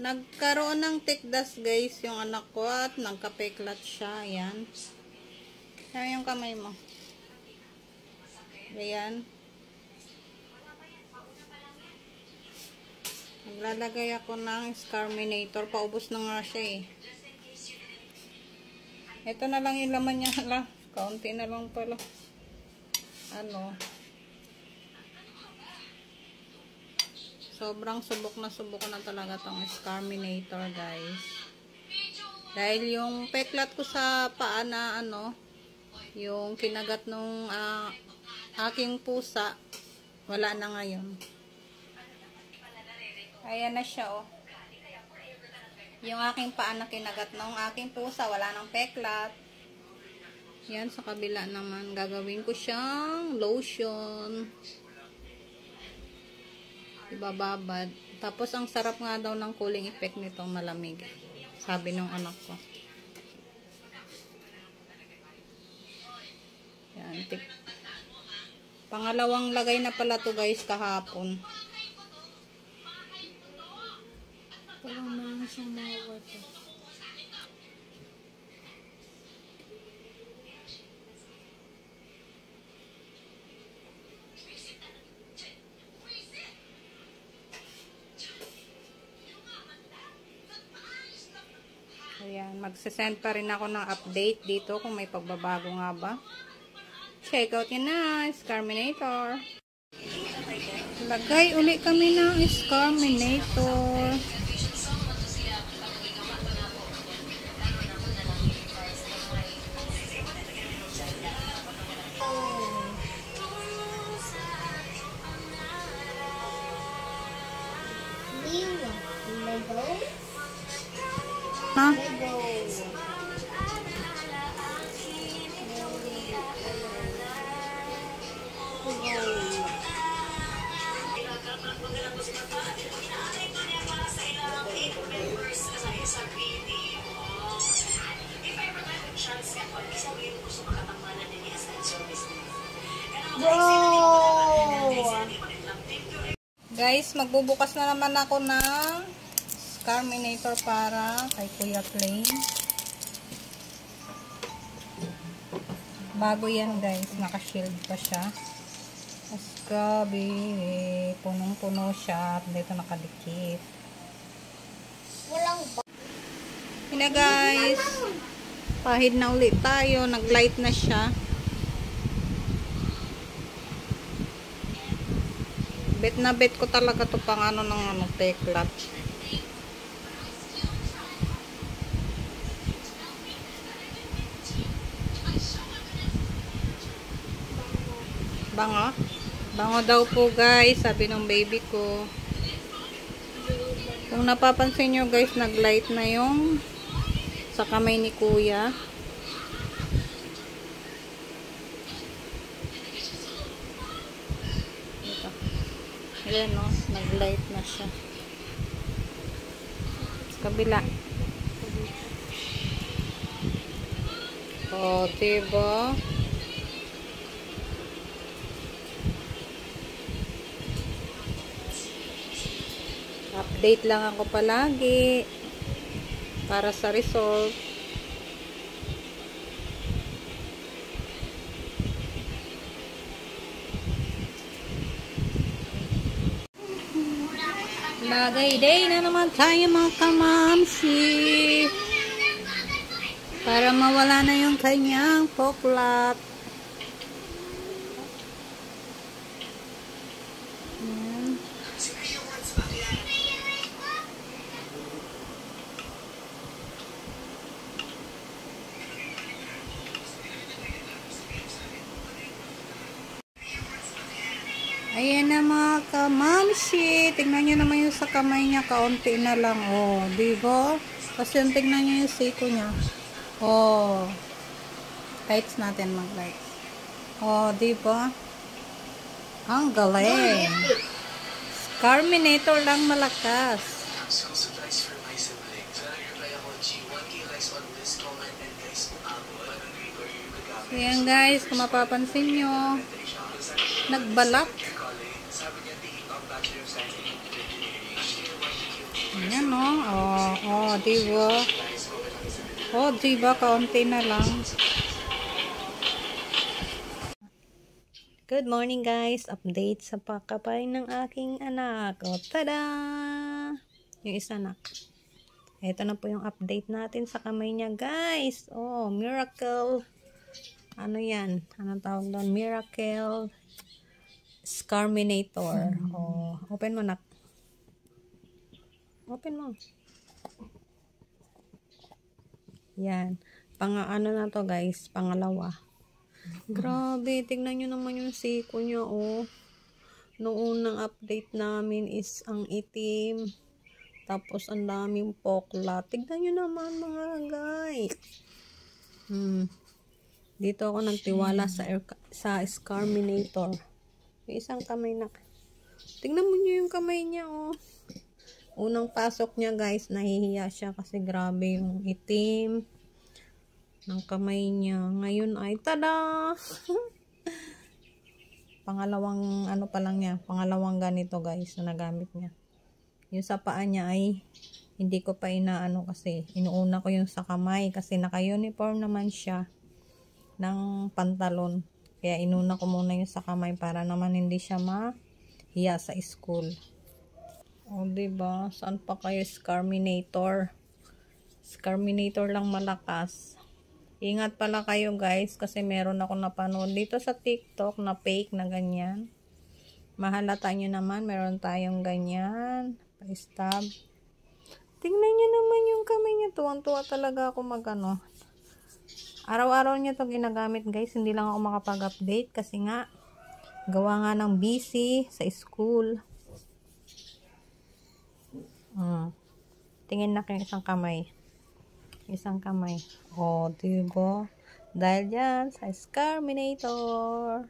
Nagkaroon ng tikdas guys yung anak ko at nagkapeklat siya. Ayan. Ayan yung kamay mo. Ayan. Naglalagay ako ng Scarminator. Paubos na nga siya eh. Ito na lang yung laman niya. Hala, kaunti na lang pala. Ano. Sobrang subok na talaga tong Scarminator guys. Dahil yung peklat ko sa paa na ano, yung kinagat nung aking pusa, wala na ngayon. Ayan na siya oh. Yung aking paa na kinagat nung aking pusa, wala nang peklat. Yan, sa kabila naman, gagawin ko siyang lotion. Ibababad. Tapos, ang sarap nga daw ng cooling effect nitong malamig. Sabi nung anak ko. Yan. Pangalawang lagay na pala to guys kahapon. Parang meron siyang mga water. Ayan, magsasend pa rin ako ng update dito kung may pagbabago nga ba. Check out yun na, Scarminator. Lagay uli kami ng Scarminator. Ha? Guys, magbubukas na naman ako ng Scarminator para kay Kuya Plain. Bago yan guys, naka-shield pa siya. Mas grabe, punong-puno siya at dito nakadikit. Yun na guys, pahid na ulit tayo, nag-light na siya. Bet na bet ko talaga to pang ano ng ano, teklat. Bango? Bango daw po guys, sabi ng baby ko. Kung napapansin nyo guys, nag-light na yung sa kamay ni Kuya. Ito. Ayan o, nag-light na siya. Kabila. O, diba? Update lang ako palagi para sa result. Lagay day na naman tayo mga kamamsi para mawala na yung kanyang poklat. Ayan na mga kamamsi. Tingnan nyo naman yung sa kamay niya. Kaunti na lang. Oh, diba? Kasi yung tingnan nyo yung siko niya. Oh. Lights natin mag-lights. Oh, diba? Ang galing. Scarminator lang malakas. Ayan guys, kung mapapansin nyo, nagbalat. Ayan, no? Diba? Diba? Kaunti na lang. Good morning, guys. Update sa pagkapain ng aking anak. Tada! Yung isa anak. Ito na po yung update natin sa kamay niya, guys. Miracle. Ano yan? Anong tawag doon? Miracle Scarminator. Open mo, nak. Open mo. Yan. Ano na to, guys? Pangalawa. Grabe. Tignan nyo naman yung siko niya, Noong unang update namin is ang itim. Tapos, ang daming pokla. Tignan nyo naman, mga guys. Dito ako nagtiwala sa Scarminator. May isang kamay na. Tignan mo nyo yung kamay niya, Unang pasok niya, guys, nahihiya siya kasi grabe yung itim ng kamay niya. Ngayon ay, tada! Pangalawang, pa lang niya. Pangalawang ganito, guys, na nagamit niya. Yung sa paa niya ay, hindi ko pa inaano kasi, inuuna ko yung sa kamay kasi naka-uniform naman siya ng pantalon. Kaya inuna ko muna yung sa kamay para naman hindi siya mahiya sa school. Diba? Saan pa kayo Scarminator? Scarminator lang malakas. Ingat pala kayo, guys, kasi meron ako napanood dito sa TikTok na fake na ganyan. Mahalata nyo naman, meron tayong ganyan. Pa-stab. Tingnan nyo naman yung kamay niya. Tuwang-tuwa talaga ako Araw-araw niya to ginagamit, guys. Hindi lang ako makapag-update kasi nga gawa nga ng busy sa school. Tingin na kayo isang kamay. Isang kamay. Diba? Dahil dyan sa Scarminator.